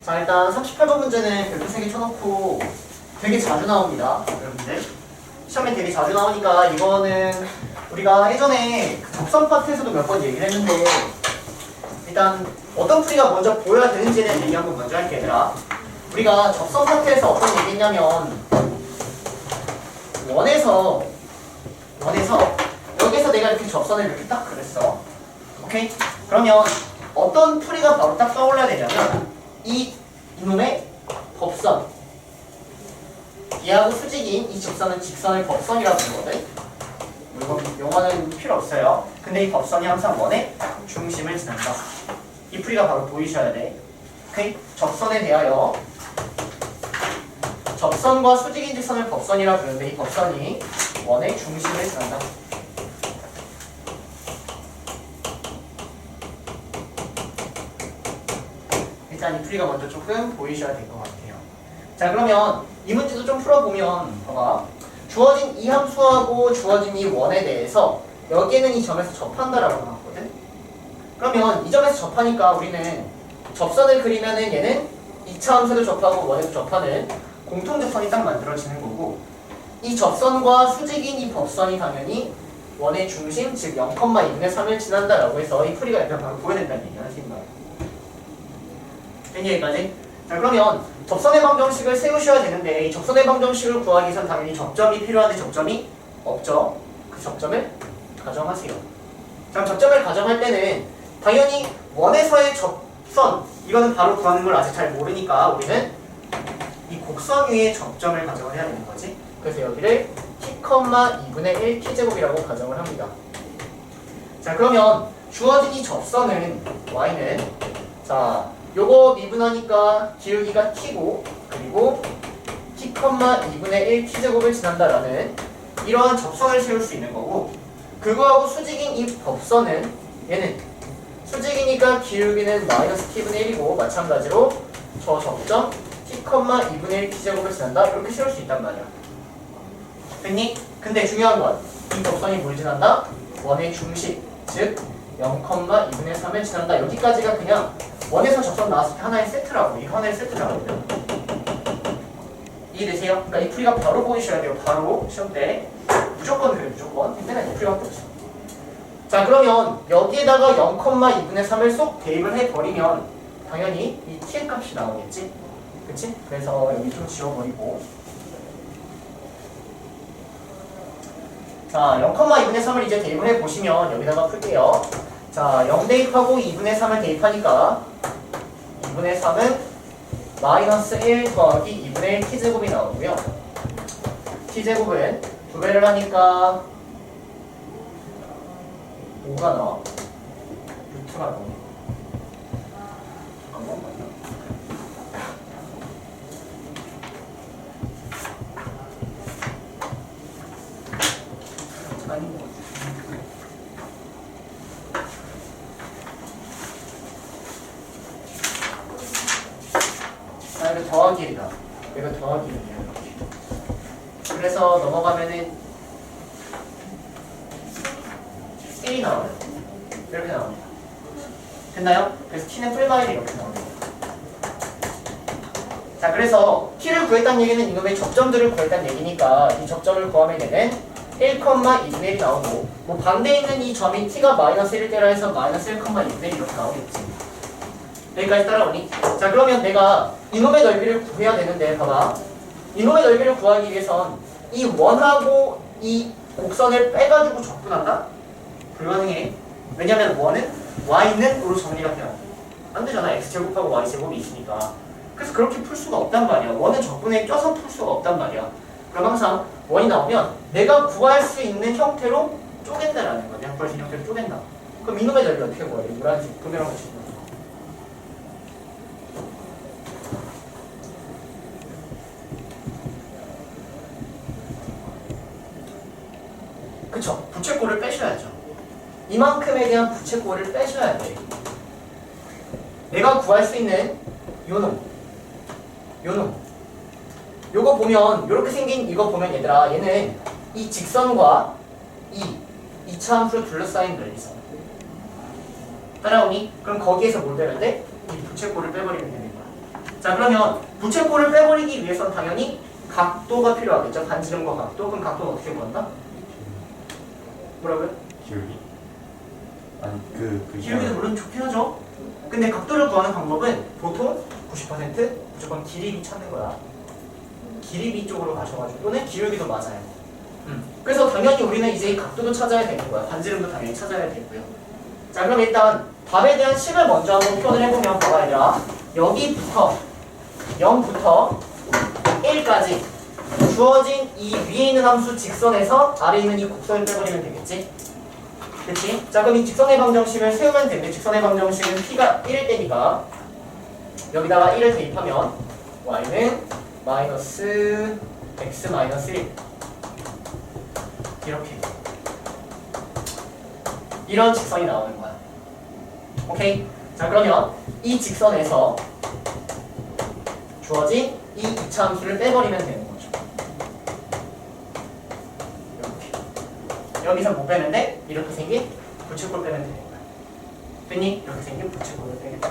자, 일단 38번 문제는 별표 3개 쳐놓고 되게 자주 나옵니다. 여러분들. 시험에 되게 자주 나오니까 이거는 우리가 예전에 그 접선 파트에서도 몇 번 얘기를 했는데 일단 어떤 풀이가 먼저 보여야 되는지에 대한 얘기 한번 먼저 할게, 얘들아. 우리가 접선 파트에서 어떤 얘기 했냐면 원에서 여기서 내가 이렇게 접선을 이렇게 딱 그렸어. 오케이? 그러면 어떤 풀이가 바로 딱 떠올라야 되냐면 이놈의 법선, 얘하고 수직인 이 직선은 직선을 법선이라고 부르거든. 이건 용어는 필요 없어요. 근데 이 법선이 항상 원의 중심을 지난다. 이 풀이가 바로 보이셔야 돼. 오케이? 접선에 대하여 접선과 수직인 직선을 법선이라고 부르는데 이 법선이 원의 중심을 지난다. 일단 이 풀이가 먼저 조금 보이셔야 될 것 같아요. 자, 그러면 이 문제도 좀 풀어보면 봐봐. 주어진 이 함수하고 주어진 이 원에 대해서 여기에는 이 점에서 접한다라고 나왔거든. 그러면 이 점에서 접하니까 우리는 접선을 그리면은 얘는 2차 함수를 접하고 원에서 접하는 공통접선이 딱 만들어지는 거고, 이 접선과 수직인 이 법선이 당연히 원의 중심, 즉 0,2분의 3을 지난다라고 해서 이 풀이가 일단 바로 보여낸다는 얘기야, 지금 말. 된 얘기까지? 자, 그러면 접선의 방정식을 세우셔야 되는데 이 접선의 방정식을 구하기 위해선 당연히 접점이 필요한데 접점이 없죠. 그 접점을 가정하세요. 자, 접점을 가정할 때는 당연히 원에서의 접선, 이거는 바로 구하는 걸 아직 잘 모르니까 우리는 이 곡선 위에 접점을 가정을 해야 되는 거지. 그래서 여기를 t,2분의 1 t제곱이라고 가정을 합니다. 자, 그러면 주어진 이 접선은 y는 자, 요거 미분하니까 기울기가 t고, 그리고 t,2분의 1 t제곱을 지난다라는 이러한 접선을 세울 수 있는 거고, 그거하고 수직인 이 법선은 얘는 수직이니까 기울기는 마이너스 t분의 1이고 마찬가지로 저 접점 t,2분의 1 t제곱을 지난다 이렇게 세울 수 있단 말이야. 됐니? 근데 중요한 건 이 접선이 뭘 지난다? 원의 중심, 즉 0,2분의 3을 지난다. 여기까지가 그냥 원에서 접선 나왔을 때 하나의 세트라고, 이 하나의 세트라고. 이해되세요? 그러니까 이 풀이가 바로 보이셔야 돼요. 바로 시험 때 무조건 그래, 무조건. 맨날 이 풀이밖에 없어. 자, 그러면 여기에다가 0,2분의 3을 쏙 대입을 해버리면 당연히 이 t의 값이 나오겠지? 그치? 그래서 여기 좀 지워버리고, 자, 0,2분의 3을 이제 대입을 해보시면 여기다가 풀게요. 자, 0 대입하고 2분의 3을 대입하니까 2분의 3은 마이너스 1 더하기 2분의 1 t제곱이 나오고요. t제곱은 2배를 하니까 5가 나와. 루트가 나오네. 잠깐만. 아닌 것 같아. 아, 이거 더하기 1이다. 이거 더하기 1이야. 그래서 넘어가면은 1이 나와요. 이렇게 나옵니다. 됐나요? 그래서 t는 풀마일이 이렇게 나옵니다. 자, 그래서 t를 구했다는 얘기는 이놈의 접점들을 구했다는 얘기니까 이 접점을 구하면 얘는 1,2분의 1이 나오고, 뭐 반대에 있는 이 점이 t가 마이너스 1일 때라 해서 마이너스 1,2분의 1 이렇게 나오겠지. 여기까지 따라오니? 자, 그러면 내가 이놈의 넓이를 구해야 되는데 봐봐. 이놈의 넓이를 구하기 위해선 이 원하고 이 곡선을 빼가지고 적분한다? 불가능해. 왜냐면 원은 y는 으로 정리가 돼야 돼. 안 되잖아. x제곱하고 y제곱이 있으니까. 그래서 그렇게 풀 수가 없단 말이야. 원은 적분에 껴서 풀 수가 없단 말이야. 그럼 항상 원이 나오면 내가 구할 수 있는 형태로 쪼갠다라는 거야. 내가 구할 수 있는 형태로 쪼갠다. 그럼 이놈의 넓이 어떻게 구해야 돼? 노란색 도면랑 같이. 그쵸? 부채꼴을 빼셔야죠. 이만큼에 대한 부채꼴을 빼셔야 돼. 내가 구할 수 있는 요놈, 요거 보면 요렇게 생긴 이거 보면 얘들아, 얘는 이 직선과 이 2차 함수를 둘러싸인 넓이선. 따라오니? 그럼 거기에서 뭘 빼면 돼? 이 부채꼴을 빼버리면 되는 거야. 자 그러면 부채꼴을 빼버리기 위해서는 당연히 각도가 필요하겠죠. 반지름과 각도. 그럼 각도는 어떻게 구한다? 뭐라고요? 기울기? 아니 기울기도 물론 좋긴 하죠. 근데 각도를 구하는 방법은 보통 90% 무조건 길이비 찾는 거야. 길이비 쪽으로 가셔가지고 또는 기울기도 맞아요. 그래서 당연히 우리는 이제 이 각도도 찾아야 되는 거야. 반지름도 당연히 찾아야 되고요. 자 그럼 일단 답에 대한 식을 먼저 한번 표현을 해보면 봐봐 얘들아. 여기부터 0부터 1까지 주어진 이 위에 있는 함수 직선에서 아래에 있는 이 곡선을 빼버리면 되겠지? 그치? 자 그럼 이 직선의 방정식을 세우면 되는데 직선의 방정식은 p가 1일 때니까 여기다가 1을 대입하면 y는 마이너스 x 마이너스 1 이렇게 이런 직선이 나오는 거야. 오케이? 자 그러면 이 직선에서 주어진 이 이차함수를 빼버리면 되는 거죠. 이렇게 여기서 못 빼는데 이렇게 생긴 부채꼴 빼면 되는 거야. 됐니? 이렇게 생긴 부채꼴을 빼겠다.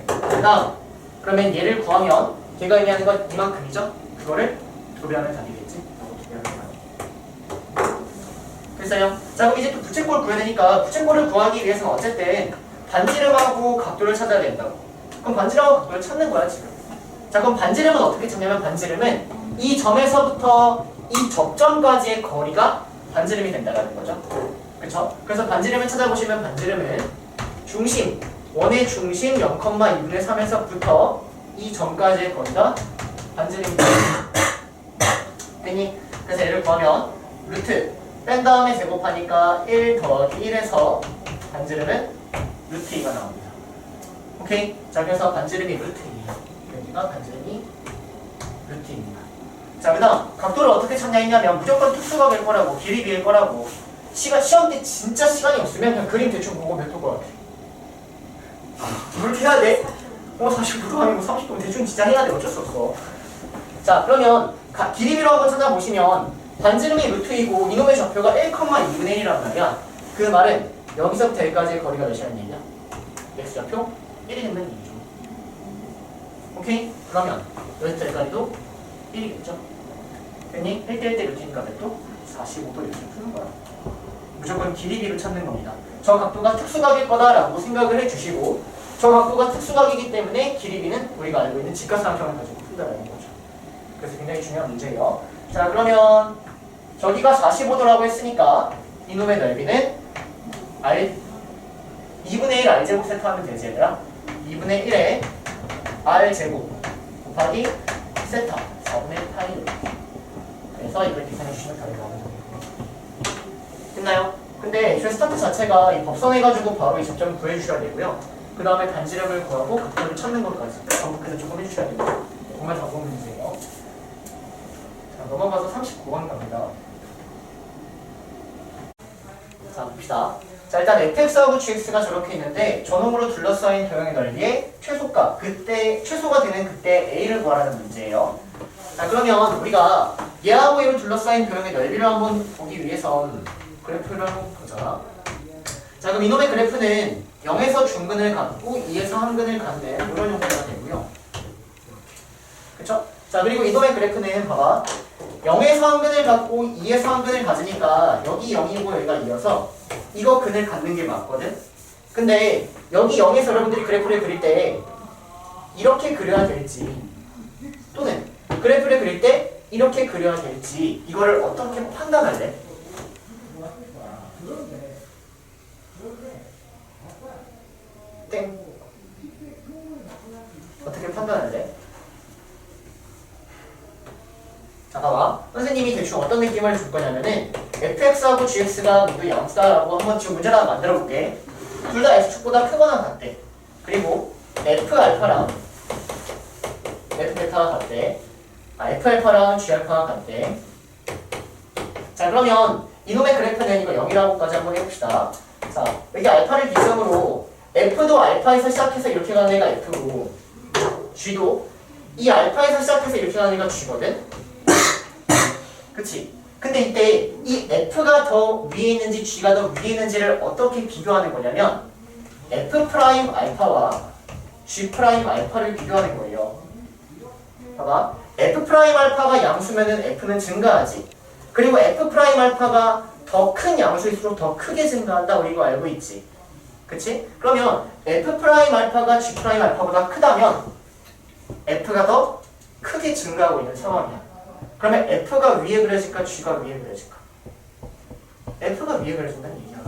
그 다음 그러면 얘를 구하면 걔가 의미하는 건 이만큼이죠? 그거를 2배하면 답이겠지? 됐어요? 자 그럼 이제 또 부채꼴 구해야 되니까 부채꼴을 구하기 위해서는 어쨌든 반지름하고 각도를 찾아야 된다고. 그럼 반지름하고 각도를 찾는 거야 지금. 자 그럼 반지름은 어떻게 찾냐면 반지름은 이 점에서부터 이 접점까지의 거리가 반지름이 된다는 거죠. 그렇죠? 그래서 반지름을 찾아보시면 반지름은 중심, 원의 중심 0,2분의 3에서부터 이 점까지의 거리가 반지름입니다. 됐니? 그래서 얘를 구하면 루트 뺀 다음에 제곱하니까 1 더하기 1에서 반지름은 루트 2가 나옵니다. 오케이? 자 그래서 반지름이 루트 2. 여기가 반지름이 루트 2입니다. 자 그 다음 각도를 어떻게 찾냐 했냐면 무조건 특수각일 거라고 길이비일 거라고 시험 때 진짜 시간이 없으면 그냥 그림 대충 보고 몇 도 것 같아. 그렇게 해야 돼? 40도 아니고 30도 대충 진짜 해야 돼. 어쩔 수 없어. 자 그러면 길이비로 한번 찾아보시면 반지름이 루트 2고 이놈의 좌표가 1,2분의 1이란 말이야. 그 말은 여기서부터 여기까지의 거리가 몇이라는 얘기야? x좌표 1이 되면 2죠. 오케이? 그러면 여기서부터 여기까지도 1이겠죠? 됐니? 1대 1대 루트니까 몇 도? 45도 이렇게 푸는 거야. 무조건 길이비로 찾는 겁니다. 저 각도가 특수각일 거다라고 생각을 해주시고 저 각도가 특수각이기 때문에 길이비는 우리가 알고 있는 직각삼각형을 가지고 푼다라는 거죠. 그래서 굉장히 중요한 문제예요. 자 그러면 저기가 45도라고 했으니까 이놈의 넓이는 R 2분의 1 R제곱 세타하면 되지 얘들아. 2분의 1에 R제곱 곱하기 세타 4분의 파이. 그래서 이걸 계산해 주시면 답이 나옵니다. 됐나요? 근데 애초에 스타트 자체가 이 법선해가지고 바로 이 접점을 구해주셔야 되고요. 그 다음에 반지름을 구하고 각도를 찾는 것까지 반복해서 조금 해주셔야 됩니다. 정말 적은 문제예요. 자, 넘어가서 39번 갑니다. 자, 봅시다. 자, 일단 fx하고 gx가 저렇게 있는데 전홍으로 둘러싸인 도형의 넓이의 최소값, 그때 최소가 되는 그때 a를 구하라는 문제예요. 자, 그러면 우리가 얘하고 얘로 둘러싸인 도형의 넓이를 한번 보기 위해선 그래프를 한번 보자. 자, 그럼 이놈의 그래프는 0에서 중근을 갖고 2에서 한근을 갖는 이런 형태가 되고요. 그쵸? 자, 그리고 이놈의 그래프는 봐봐. 0에서 한근을 갖고 2에서 한근을 가지니까 여기 0이고 여기가 2여서 이거 근을 갖는 게 맞거든? 근데 여기 0에서 여러분들이 그래프를 그릴 때 이렇게 그려야 될지 또는 그래프를 그릴 때 이렇게 그려야 될지 이거를 어떻게 판단할래? 땡. 어떻게 판단할래? 자, 봐봐. 선생님이 대충 어떤 느낌을 줄 거냐면은 fx하고 gx가 모두 0다라고 한번 지금 문제를 하나 만들어 볼게. 둘 다 x축보다 크거나 같대. 그리고 f알파랑 f베타가 같대. f알파랑 g알파가 같대. 자, 그러면 이놈의 그래프는 이거 0이라고까지 한번 해봅시다. 자, 여기 알파를 기점으로 f도 알파에서 시작해서 이렇게 가는 애가 f고 g도 이 알파에서 시작해서 이렇게 가는 애가 g거든? 그치? 근데 이때 이 f가 더 위에 있는지 g가 더 위에 있는지를 어떻게 비교하는 거냐면 f 프라임 알파와 G 프라임 알파를 비교하는 거예요. 봐봐. F 프라임 알파가 양수면은 F는 증가하지. 그리고 F 프라임 알파가 더 큰 양수일수록 더 크게 증가한다. 우리 이거 알고 있지. 그치? 그러면 F 프라임 알파가 G 프라임 알파보다 크다면 F가 더 크게 증가하고 있는 상황이야. 그러면 F가 위에 그려질까? G가 위에 그려질까? F가 위에 그려진다는 얘기야.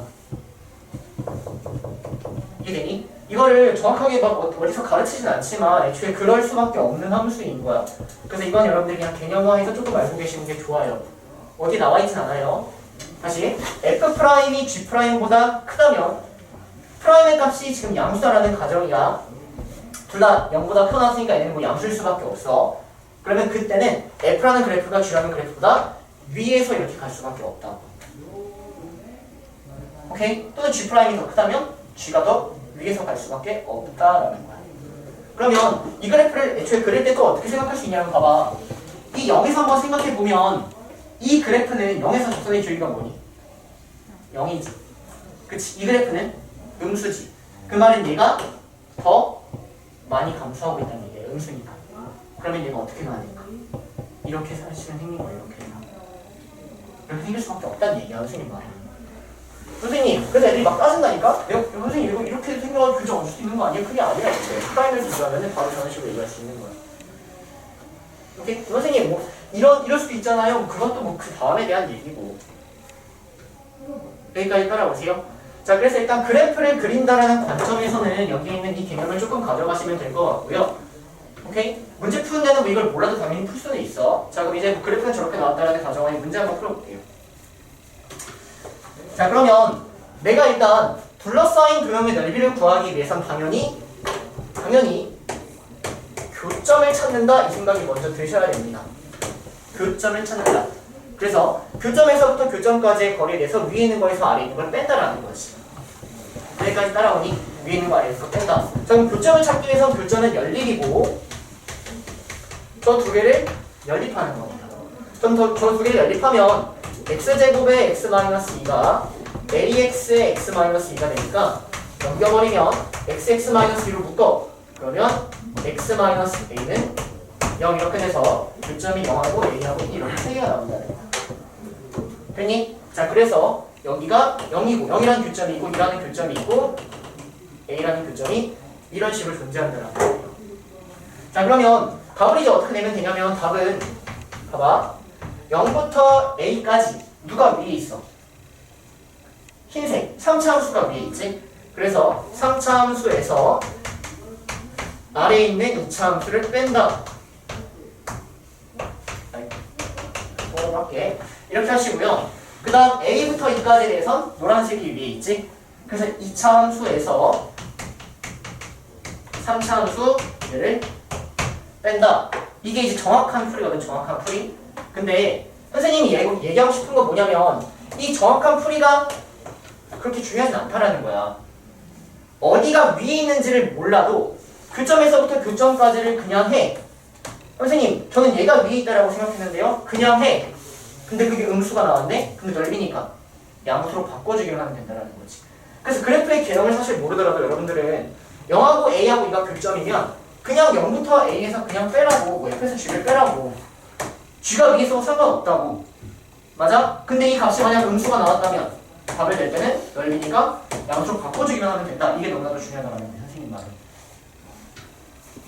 이해되니? 이거를 정확하게 막 어디서 가르치진 않지만 애초에 그럴 수밖에 없는 함수인 거야. 그래서 이건 여러분들이 그냥 개념화해서 조금 알고 계시는 게 좋아요. 어디 나와 있진 않아요. 다시 F 프라임이 G 프라임보다 크다면 프라임의 값이 지금 양수다라는 가정이야. 둘 다 0보다 커나왔으니까 얘는 뭐 양수일 수밖에 없어. 그러면 그때는 F라는 그래프가 G라는 그래프보다 위에서 이렇게 갈 수밖에 없다. 오케이? 또는 G 프라임이 더 크다면 G가 더 위에서 갈 수밖에 없다라는 거야. 그러면 이 그래프를 애초에 그릴 때 또 어떻게 생각할 수 있냐면 봐봐. 이 0에서 한번 생각해 보면 이 그래프는 0에서 접선의 길이가 뭐니? 0이지. 그치? 이 그래프는 음수지. 그 말은 얘가 더 많이 감소하고 있다는 얘기예요. 음수니까. 그러면 얘가 어떻게 나니까? 이렇게 사실은 생긴 거예요. 이렇게 생길 수밖에 없다는 얘기야. 선생님 말이. 선생님, 그래서 애들이 막 따진다니까? 선생님 이렇게 생겨가지고 교정 얻을 수 있는 거 아니에요? 그게 아니라 프라임을 준다면 바로 저런 식으로 얘기할 수 있는 거야. 오케이? 선생님 뭐 이럴 수도 있잖아요. 그것도 뭐 그 다음에 대한 얘기고. 여기까지 따라오세요. 자, 그래서 일단 그래프를 그린다라는 관점에서는 여기 있는 이 개념을 조금 가져가시면 될 것 같고요. 오케이? 문제 푸는 데는 뭐 이걸 몰라도 당연히 풀 수는 있어. 자, 그럼 이제 그래프는 저렇게 나왔다라는 가정하에 문제 한번 풀어볼게요. 자, 그러면 내가 일단 둘러싸인 도형의 넓이를 구하기 위해선 당연히 교점을 찾는다 이 생각이 먼저 드셔야 됩니다. 교점을 찾는다. 그래서 교점에서부터 교점까지의 거리에 대해서 위에 있는 거에서 아래에 있는 걸 뺀다라는 거지. 여기까지 따라오니 위에 있는 거 아래에서 뺀다. 자, 그럼 교점을 찾기 위해서 교점은 연립이고 저 두 개를 연립하는 겁니다. 그럼 저 두 개를 연립하면 x제곱의 x-2가 ax의 x-2가 되니까 넘겨버리면 x-2로 묶어. 그러면 x-a는 0 이렇게 돼서 교점이 0하고 a하고 1 이렇게 세 개가 나온다는 거야. 됐니? 자, 그래서 여기가 0이고 0이라는 교점이 있고 2라는 교점이 있고 a라는 교점이 이런 식으로 존재한다는 거예요. 자, 그러면 답을 이제 어떻게 내면 되냐면 답은 봐봐. 0부터 a까지 누가 위에 있어? 흰색 3차 함수가 위에 있지? 그래서 3차 함수에서 아래에 있는 2차 함수를 뺀다. 할게. 이렇게 하시고요. 그 다음 a부터 2까지에 대해선 노란색이 위에 있지? 그래서 2차 함수에서 3차 함수 얘를 뺀다. 이게 이제 정확한 풀이거든. 정확한 풀이. 근데 선생님이 얘기하고 싶은 건 뭐냐면 이 정확한 풀이가 그렇게 중요하진 않다라는 거야. 어디가 위에 있는지를 몰라도 교점에서부터 교점까지를 그냥 해. 선생님, 저는 얘가 위에 있다라고 생각했는데요. 그냥 해. 근데 그게 음수가 나왔네? 근데 넓이니까 양수로 바꿔주기만 하면 된다는 거지. 그래서 그래프의 개념을 사실 모르더라도 여러분들은 0하고 a하고 2가 교점이면 그냥 0부터 a에서 그냥 빼라고, 뭐 F에서 g를 빼라고. g가 위에 있어도 상관없다고. 맞아? 근데 이 값이 만약 음수가 나왔다면 답을 낼 때는 넓이니까 양수로 바꿔주기만 하면 된다. 이게 너무나도 중요하다는 거예요. 선생님 말은.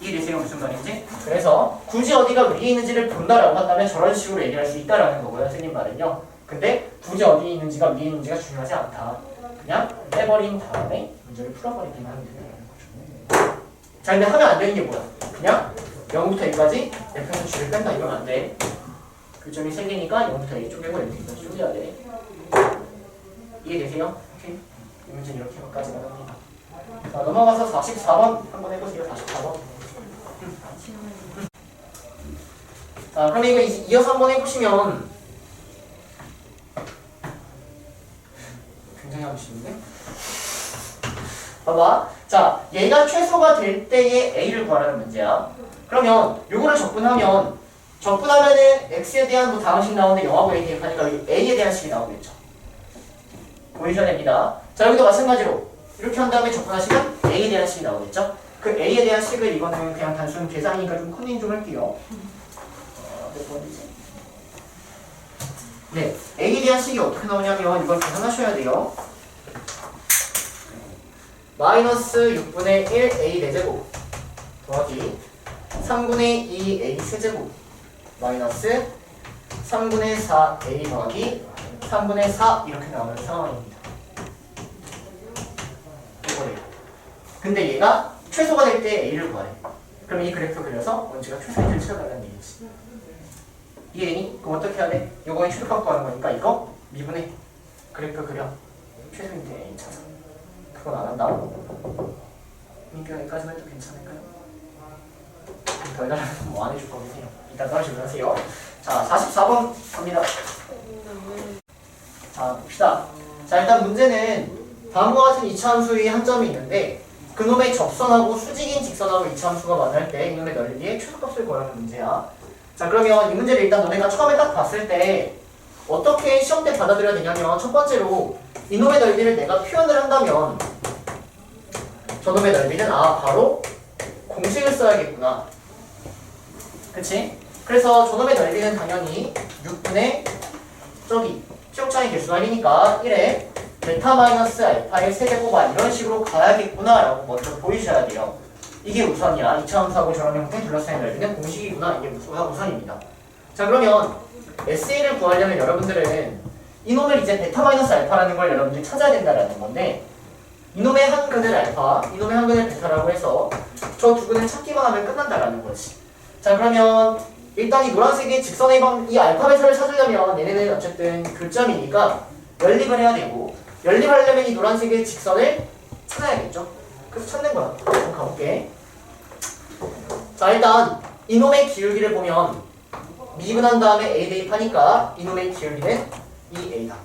이해되세요? 무슨 말인지? 그래서 굳이 어디가 위에 있는지를 본다라고 한다면 저런 식으로 얘기할 수 있다라는 거고요. 선생님 말은요. 근데 굳이 어디에 있는지가 위에 있는지가 중요하지 않다. 그냥 빼버린 다음에 문제를 풀어버리기만 하면 된다는 거죠. 자, 근데 하면 안 되는 게 뭐야? 그냥 0부터 A까지 F에서 G를 뺀다 이러면 안 돼. 교점이 3개니까 0부터 A 쪼개고 F에서 쪼개야 돼. 이해되세요? 오케이? 이 문제는 이렇게까지 나갑니다. 자, 넘어가서 44번 한번 해보세요. 44번. 자, 그럼 이거 이어서 한번 해보시면 굉장히 하기 쉬운데? 봐봐. 자, 얘가 최소가 될 때의 A를 구하라는 문제야. 그러면 요거를 적분하면은 X에 대한 뭐 다항식 나오는데 0하고 A 대입하니까 여기 A에 대한 식이 나오겠죠. 보이셔야 됩니다. 자, 여기도 마찬가지로 이렇게 한 다음에 적분하시면 A에 대한 식이 나오겠죠. 그 A에 대한 식을 이거는 그냥 단순 계산이니까 좀 컨닝 좀 할게요. 몇 번이지? 네, A에 대한 식이 어떻게 나오냐면 이걸 계산하셔야 돼요. 마이너스 6분의 1 A 4제곱 더하기 3분의 2 A 세제곱 마이너스 3분의 4 A 더하기 3분의 4 이렇게 나오는 상황입니다. 이거예요. 근데 얘가 최소가 될 때 A를 구하래. 그럼 이 그래프 그려서 원지가 최소인지를 찾아달라는 얘기지. 이해되니? 그럼 어떻게 해야 돼? 요거에 최소값 구하는 거니까 이거 미분해. 그래프 그려. 최소인 때 A 찾아. 그건 안 한다. 민규가 여기까지만 해도 괜찮을까요? 더 해달라면 뭐 안 해줄 거겠네요. 일단 떨어지고 하세요. 자, 44번 갑니다. 자, 봅시다. 자, 일단 문제는 다음과 같은 이차함수의 한 점이 있는데 그놈의 접선하고 수직인 직선하고 이차함수가 만날 때 이놈의 넓이의 최소값을 구하는 문제야. 자, 그러면 이 문제를 일단 너네가 처음에 딱 봤을 때 어떻게 시험 때 받아들여야 되냐면 첫 번째로 이놈의 넓이를 내가 표현을 한다면 저놈의 넓이는 바로 공식을 써야겠구나. 그치? 그래서 저놈의 넓이는 당연히 6분의 저기 피복장의 개수가 1이니까 1에 베타 마이너스 알파의 세제곱아 이런 식으로 가야겠구나 라고 먼저 보이셔야 돼요. 이게 우선이야. 이차함수하고 저런 형태 둘러싸인 넓이는 공식이구나. 이게 우선입니다. 자, 그러면 SA를 구하려면 여러분들은 이놈을 이제 베타 마이너스 알파라는 걸 여러분들이 찾아야 된다라는 건데 이놈의 한 근을 알파, 이놈의 한 근을 베타라고 해서 저 두 근을 찾기만 하면 끝난다라는 거지. 자, 그러면 일단 이 노란색의 직선의 이 알파 베타를 찾으려면 얘네는 어쨌든 교점이니까 연립을 해야 되고 연립하려면 이 노란색의 직선을 찾아야겠죠. 그래서 찾는 거야. 한번 가볼게. 자, 일단 이놈의 기울기를 보면 미분한 다음에 A 대입하니까 이놈의 기울기는 2A다.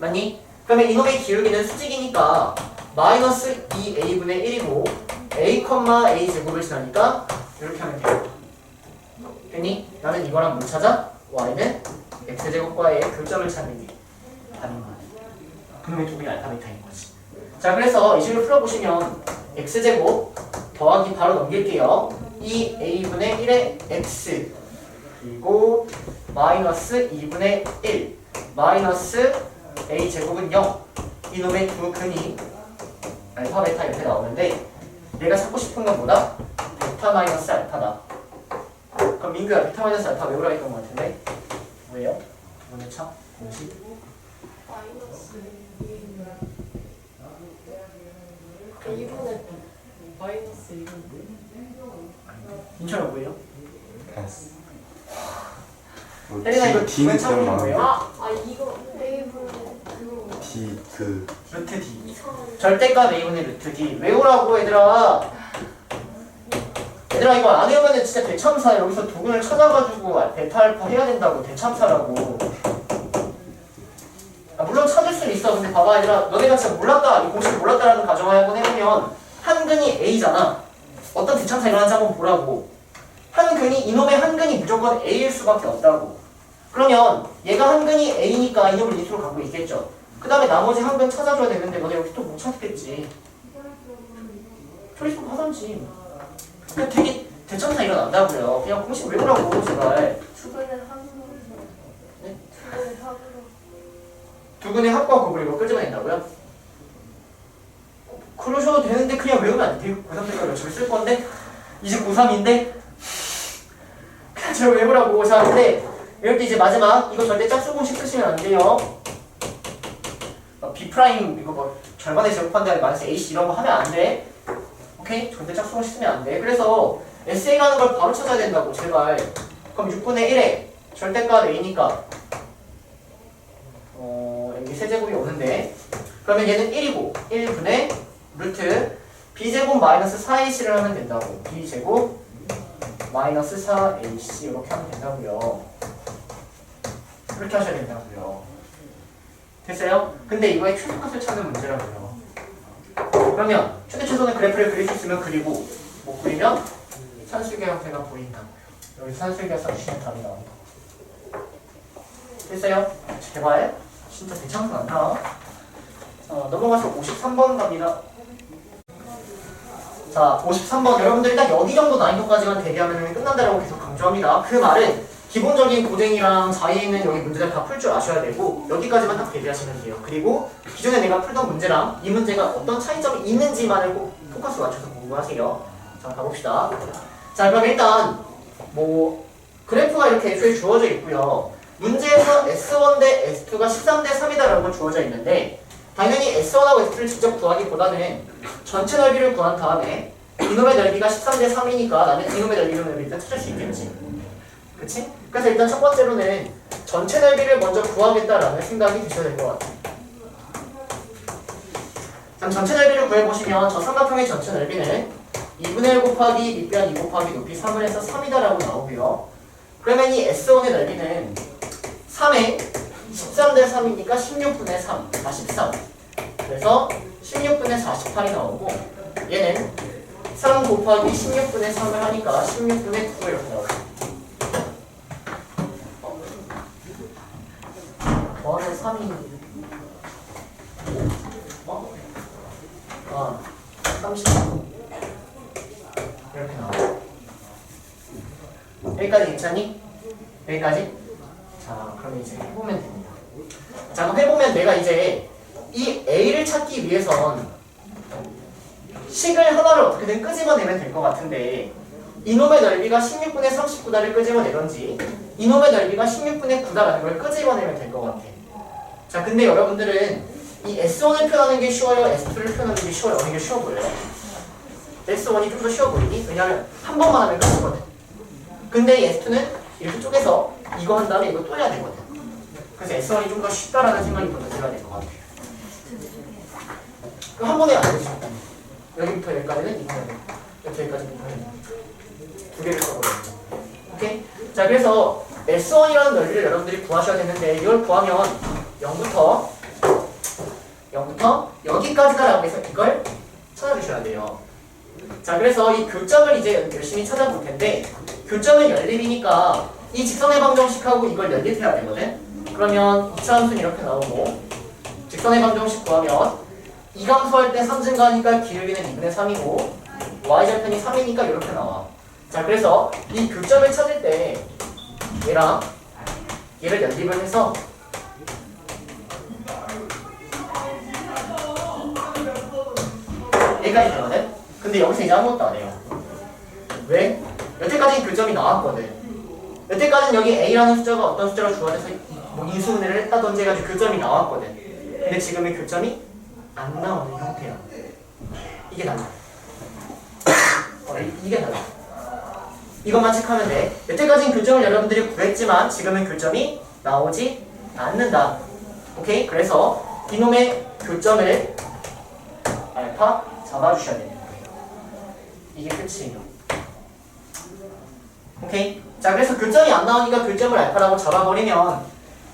맞니? 그러면 이놈의 기울기는 수직이니까 마이너스 2A분의 1이고 A, A 제곱을 지나니까 이렇게 하면 돼요. 됐니? 나는 이거랑 뭘 찾아? Y는 X제곱과의 교점을 찾는 게 답인 거야. 그놈의 두 분이 알파 베타인 거지. 자, 그래서 이 식을 풀어보시면 X제곱 더하기 바로 넘길게요. 2A분의 1의 X 그리고 마이너스 2분의 1 마이너스 A제곱은 0 이놈의 두 근이 알파 베타 이렇게 나오는데 내가 찾고 싶은 건 뭐다? 베타 마이너스 알파다. 그럼 민규야 베타 마이너스 알파 외우라 했던 것 같은데 뭐예요? 두 번째 차? 공식? 마이너스 2분의 마이너스 2분의 인천은 뭐예요? S. 혜린아 이거 D는 참고 뭐예요? 이거 A분의 그거 D 루트 D 이상한 절대값 A분의 루트 D 외우라고 얘들아. 얘들아 이거 안 외우면 진짜 대참사. 여기서 두 근을 찾아가지고 베타 알파 해야 된다고. 대참사라고. 물론 찾을 수는 있어. 근데 봐봐 얘들아 너네가 진짜 몰랐다 이 공식을 몰랐다라는 가정을 한번 해보면 한 근이 A잖아. 어떤 대참사 일어나는지 한번 보라고. 한 근이 이놈의 한 근이 무조건 A일 수밖에 없다고. 그러면 얘가 한 근이 A니까 이놈을 인수로 갖고 있겠죠. 그 다음에 나머지 한 근 찾아줘야 되는데 너네 여기 또 못 찾겠지. 초이스북 하던지. 그냥 되게 대참사 일어난다고요. 그냥 공식 외우라고 제발. 두 근의 합으로 네? 두 근의 합으로 두 근의 합과 곱을 이거 끄집어낸다고요? 그러셔도 되는데 그냥 외우면 안 돼요. 고3 때까지 저를 쓸 건데 이제 고3인데 그냥 저 외우라고. 자, 근데 이럴 때 이제 마지막 이거 절대 짝수 공식 쓰시면 안 돼요. B 프라임 이거 뭐 절반의 제곱한다는 마이너스 AC 이런 거 하면 안 돼. 오케이? 절대 짝수 공식 쓰면 안 돼. 그래서 SA 가는 걸 바로 찾아야 된다고 제발. 그럼 6분의 1에 절대값 A니까 여기 세제곱이 오는데 그러면 얘는 1이고 1분의 루트 B제곱 마이너스 4AC를 하면 된다고. B제곱 마이너스 4AC 이렇게 하면 된다고요. 이렇게 하셔야 된다고요. 됐어요? 근데 이거의 최소값을 찾는 문제라고요. 그러면 최대 최소는 그래프를 그릴 수 있으면 그리고 못 그리면 산술계 형태가 보인다고요. 여기서 산술계 써주시면 답이 나온다. 됐어요? 제발 진짜 대창사 많다. 넘어가서 53번 갑니다. 자, 53번. 여러분들 일단 여기 정도 난이도까지만 대비하면 끝난다라고 계속 강조합니다. 그 말은 기본적인 고등이랑 자의에 있는 여기 문제들 다 풀 줄 아셔야 되고 여기까지만 딱 대비하시면 돼요. 그리고 기존에 내가 풀던 문제랑 이 문제가 어떤 차이점이 있는지만을 꼭 포커스 맞춰서 공부하세요. 자, 가봅시다. 자, 그럼 일단 뭐 그래프가 이렇게 애초에 주어져 있고요. 문제에서 S1 대 S2가 13 대 3이다라고 주어져 있는데 당연히 S1하고 S2를 직접 구하기보다는 전체 넓이를 구한 다음에 이놈의 넓이가 13 대 3이니까 나는 이놈의 넓이를 일단 찾을 수 있겠지. 그치? 그래서 일단 첫 번째로는 전체 넓이를 먼저 구하겠다라는 생각이 드셔야 될 것 같아요. 그럼 전체 넓이를 구해보시면 저 삼각형의 전체 넓이는 2분의 1 곱하기 밑변 2 곱하기 높이 3을 해서 3이다라고 나오고요. 그러면 이 S1의 넓이는 3에 13 대 3이니까 16분의 3, 43. 그래서 16분의 48이 나오고 얘는 3 곱하기 16분의 3을 하니까 16분의 9 이렇게 나오죠. 더하면 3이 어? 30 이렇게 나와요. 여기까지 괜찮니? 여기까지? 자, 그럼 이제 해보면 됩니다. 자, 그럼 해보면 내가 이제 이 A를 찾기 위해선 식을 하나를 어떻게든 끄집어내면 될 것 같은데 이놈의 넓이가 16분의 39다를 끄집어내던지 이놈의 넓이가 16분의 9다라는 걸 끄집어내면 될 것 같아. 자, 근데 여러분들은 이 S1을 표현하는 게 쉬워요? S2를 표현하는 게 쉬워요? 어느 게 쉬워 보여요? S1이 좀 더 쉬워 보이니? 왜냐하면 한 번만 하면 끝이거든. 근데 이 S2는 이렇게 쪼개서 이거 한 다음에 이거 또 해야 되거든. 그래서 S1이 좀 더 쉽다라는 생각이 더 들어야 될 것 같아요. 그럼 한 번에 안 되죠. 여기부터 여기까지는 이거 해야 돼. 여기까지는 이거 해야 돼. 두 개를 써버려요. 오케이? 자, 그래서 S1이라는 넓이를 여러분들이 구하셔야 되는데 이걸 구하면 0부터 여기까지다라고 해서 이걸 찾아주셔야 돼요. 자, 그래서 이 교점을 이제 열심히 찾아볼 텐데 교점은 연립이니까 이 직선의 방정식하고 이걸 연립해야 되거든. 그러면 이차함수는 이렇게 나오고 직선의 방정식 구하면 이감수할 때 3 증가하니까 기울기는 2분의 3이고 y절편이 3이니까 이렇게 나와. 자, 그래서 이 교점을 찾을 때 얘랑 얘를 연립을 해서 여기까지 되거든? 근데 여기서 이제 아무것도 안 해요. 왜? 여태까지는 교점이 나왔거든. 여태까지는 여기 A라는 숫자가 어떤 숫자로 주어져서 뭐 인수분해를 했다든지 해가지고 교점이 나왔거든. 근데 지금은 교점이 안 나오는 형태야. 이게 달라. 이게 달라. 이것만 체크하면 돼. 여태까지는 교점을 여러분들이 구했지만 지금은 교점이 나오지 않는다. 오케이? 그래서 이놈의 교점을 알파 잡아주셔야 됩니다. 이게 끝이에요. 오케이? 자, 그래서 교점이 안 나오니까 교점을 알파라고 잡아버리면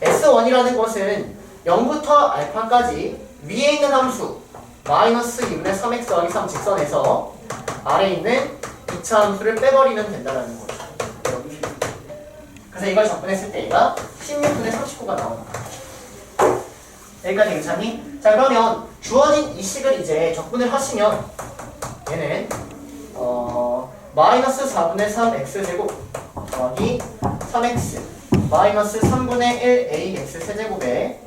S1이라는 것은 0부터 알파까지 위에 있는 함수 마이너스 2분의 3x 더하기 3 직선에서 아래에 있는 2차 함수를 빼버리면 된다는 거죠. 여기. 그래서 이걸 적분했을 때 얘가 16분의 39가 나오는 거예요. 여기까지 괜찮니? 자, 그러면 주어진 이 식을 이제 적분을 하시면 얘는 마이너스 4분의 3x 제곱 더하기 3x 마이너스 3분의 1 ax 세제곱에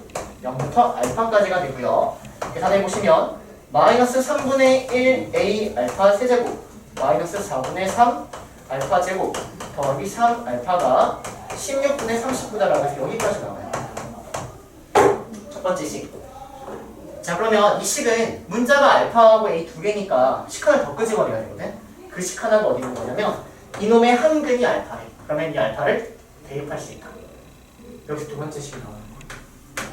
0부터 알파까지가 되고요. 계산해보시면 마이너스 3분의 1 a 알파 세제곱 마이너스 4분의 3 알파 제곱 더하기 3 알파가 16분의 39다라고 해서 여기까지 나와요. 첫 번째 식. 자, 그러면 이 식은 문자가 알파하고 a 두 개니까 식 하나를 더 끄집어내야 되거든. 그 식 하나가 어디 있는 거냐면 이놈의 한 근이 알파래. 그러면 이 알파를 대입할 수 있다. 여기서 두 번째 식이 나오는 거야.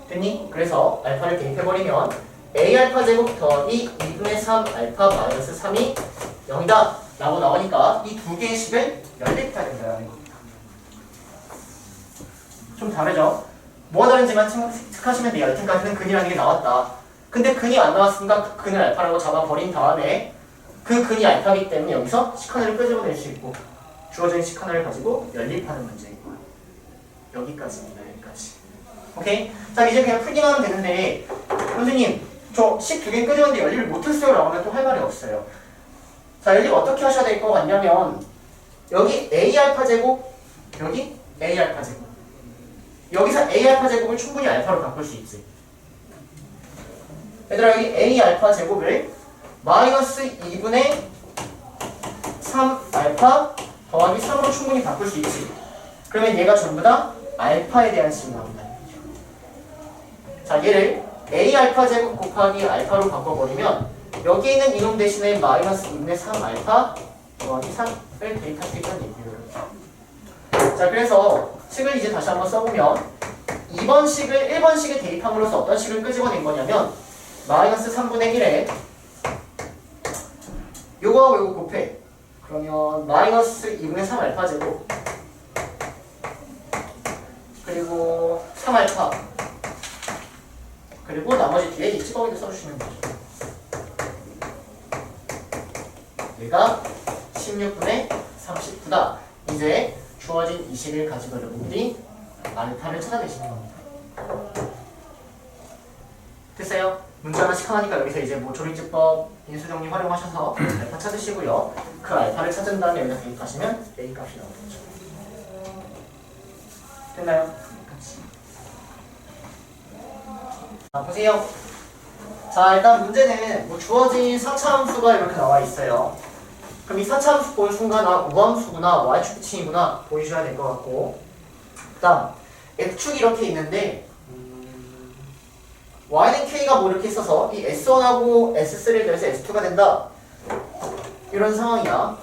됐니? 그래서 알파를 대입해버리면 a 알파 제곱 더하기 2분의 3 알파 마이너스 3이 0이다 라고 나오니까 이 두 개의 식을 연립해야 된다는 겁니다. 좀 다르죠? 뭐가 다른지만 체크하시면 돼요. 여태까지는 근이라는 게 나왔다. 근데 근이 안 나왔으니까 그 근을 알파라고 잡아버린 다음에 그 근이 알파이기 때문에 여기서 식 하나를 끄집어낼 수 있고 주어진 식 하나를 가지고 연립하는 문제인 거야. 여기까지입니다. 여기까지. 오케이? 자, 이제 그냥 풀기만 하면 되는데 선생님 저 식 두 개 끄집었는데 연립을 못했어요 라고 하면 또 할 말이 없어요. 자, 여기 어떻게 하셔야 될 것 같냐면 여기 A알파 제곱, 여기 A알파 제곱. 여기서 A알파 제곱을 충분히 알파로 바꿀 수 있지. 얘들아, 여기 A알파 제곱을 마이너스 2분의 3알파 더하기 3으로 충분히 바꿀 수 있지. 그러면 얘가 전부 다 알파에 대한 식이 나온다. 자, 얘를 A알파 제곱 곱하기 알파로 바꿔버리면 여기 있는 이놈 대신에 마이너스 2분의 3알파 더하기 3을 대입할 수 있다는 얘기예요. 자, 그래서 식을 이제 다시 한번 써보면 2번 식을 1번 식에 대입함으로써 어떤 식을 끄집어낸 거냐면 마이너스 3분의 1에 요거하고 요거 곱해. 그러면 마이너스 2분의 3알파 제곱 그리고 3알파 그리고 나머지 뒤에 이 찌꺼기를 써주시면 되죠. 얘가 16분의 39다. 이제 주어진 이 식을 가지고 여러분들이 알파를 찾아내시는 겁니다. 됐어요? 문제 하나씩 하니까 여기서 이제 뭐 조리집법, 인수정리 활용하셔서 알파 찾으시고요. 그 알파를 찾은 다음에 여기다 대입하시면 A 값이 나오겠죠. 됐나요? 자, 보세요. 자, 일단 문제는 뭐 주어진 4차 함수가 이렇게 나와 있어요. 그럼 이 4차 함수 본 순간 아, 우함수구나, y축치이구나 보이셔야 될 것 같고, 그 다음 x축이 이렇게 있는데 y는 k가 뭐 이렇게 있어서 이 s1하고 s3를 더해서 s2가 된다, 이런 상황이야.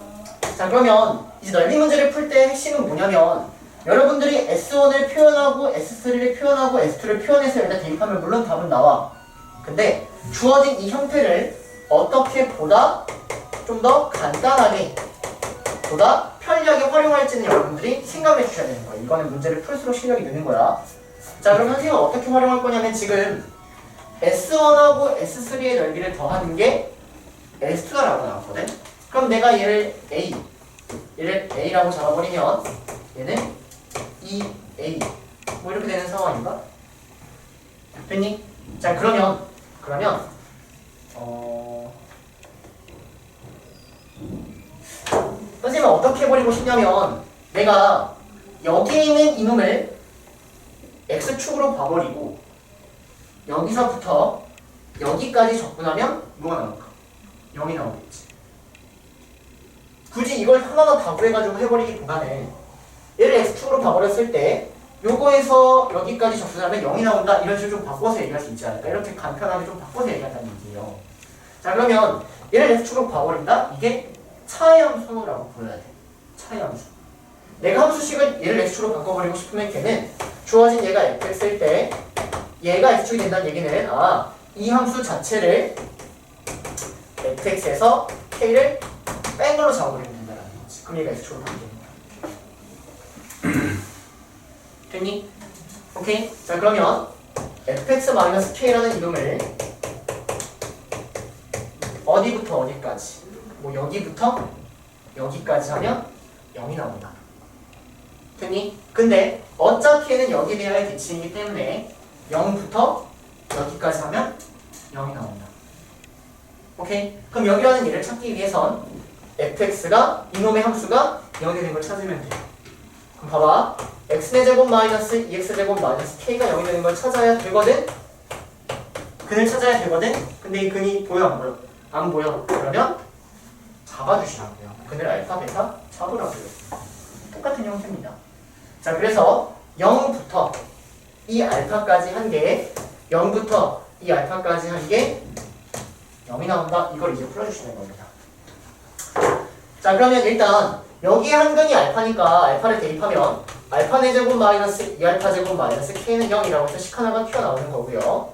자, 그러면 이제 넓이 문제를 풀 때 핵심은 뭐냐면 여러분들이 s1을 표현하고 s3를 표현하고 s2를 표현해서 여기다 대입하면 물론 답은 나와. 근데 주어진 이 형태를 어떻게 보다 좀 더 간단하게, 보다 편리하게 활용할지는 여러분들이 생각해 주셔야 되는 거예요. 이거는 문제를 풀수록 실력이 느는 거야. 자, 그럼 선생님은 어떻게 활용할 거냐면 지금 S1하고 S3의 넓이를 더하는 게 S2라고 나왔거든? 그럼 내가 얘를 얘를 A라고 잡아버리면 얘는 2A 뭐 이렇게 되는 상황인가? 됐니? 자, 그러면 선생님은 어떻게 해버리고 싶냐면 내가 여기에 있는 이놈을 X축으로 봐버리고 여기서부터 여기까지 접근하면 뭐가 나올까? 0이 나오겠지. 굳이 이걸 하나하나 다 구해가지고 해버리기보다는 얘를 X축으로 봐버렸을 때 요거에서 여기까지 접근하면 0이 나온다, 이런 식으로 좀 바꿔서 얘기할 수 있지 않을까? 이렇게 간편하게 좀 바꿔서 얘기한다는 얘기예요. 자, 그러면 얘를 X축으로 봐버린다? 이게 차의 함수라고 불러야 돼. 차의 함수. 내가 함수식을 얘를 X축으로 바꿔버리고 싶으면 걔는 주어진 얘가 fx일 때 얘가 X축이 된다는 얘기는 이 함수 자체를 fx에서 k를 뺀 걸로 잡아버리면 된다는 거지. 그럼 얘가 X축으로 바뀌는 거야. 됐니? 오케이? 자, 그러면 fx-k라는 이놈을 어디부터 어디까지? 뭐 여기부터 여기까지 하면 0이 나온다. 됐니? 근데 어차피 얘는 여기 대하의 대칭이기 때문에 0부터 여기까지 하면 0이 나온다. 오케이? 그럼 여기라는 얘를 찾기 위해선 fx가 이놈의 함수가 0이 되는 걸 찾으면 돼. 그럼 봐봐. x의 제곱 마이너스 2x 제곱 마이너스 k가 0이 되는 걸 찾아야 되거든? 근을 찾아야 되거든? 근데 이 근이 보여 안 보여? 안 보여. 그러면 잡아주시라고요. 근을 알파, 베타 잡으라고요. 똑같은 형태입니다. 자, 그래서 0부터 이 알파까지 한 개, 0부터 이 알파까지 한 개 0이 나온다. 이걸 이제 풀어주시는 겁니다. 자, 그러면 일단 여기 한 근이 알파니까 알파를 대입하면 알파네 제곱 마이너스 2알파 제곱 마이너스 k는 0이라고 해서 식 하나가 튀어나오는 거고요.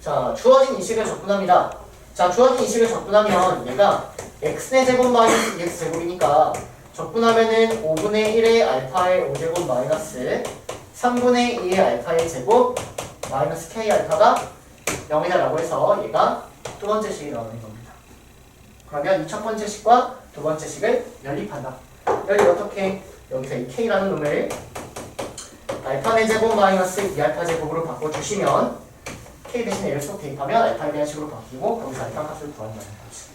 자, 주어진 이 식을 적분합니다. 자, 주어진 이 식을 적분하면 얘가 x네 제곱 마이너스 2x 제곱이니까 적분하면은 5분의 1의 알파의 5제곱 마이너스 3분의 2의 알파의 제곱 마이너스 k 알파가 0이다 라고 해서 얘가 두 번째 식이 나오는 겁니다. 그러면 이 첫 번째 식과 두 번째 식을 연립한다. 여기 어떻게? 여기서 이 k라는 놈을 알파네 제곱 마이너스 2알파 제곱으로 바꿔주시면 k 대신에 얘를 쏙 대입하면 알파에 대한 식으로 바뀌고 거기서 알파 값을 구한다는 거지.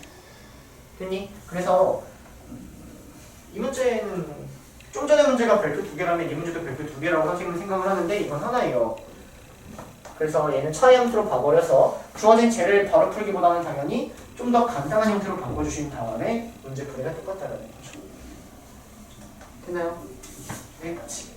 됐니? 그래서 이 문제는 좀 전에 문제가 별표 2개라면 이 문제도 별표 2개라고 선생님은 생각을 하는데 이건 하나예요. 그래서 얘는 차의 함수로 봐버려서 주어진 쟤를 바로 풀기보다는 당연히 좀 더 간단한 형태로 바꿔주신 다음에 문제 풀이가 똑같다는 거죠. 됐나요? 여기까지.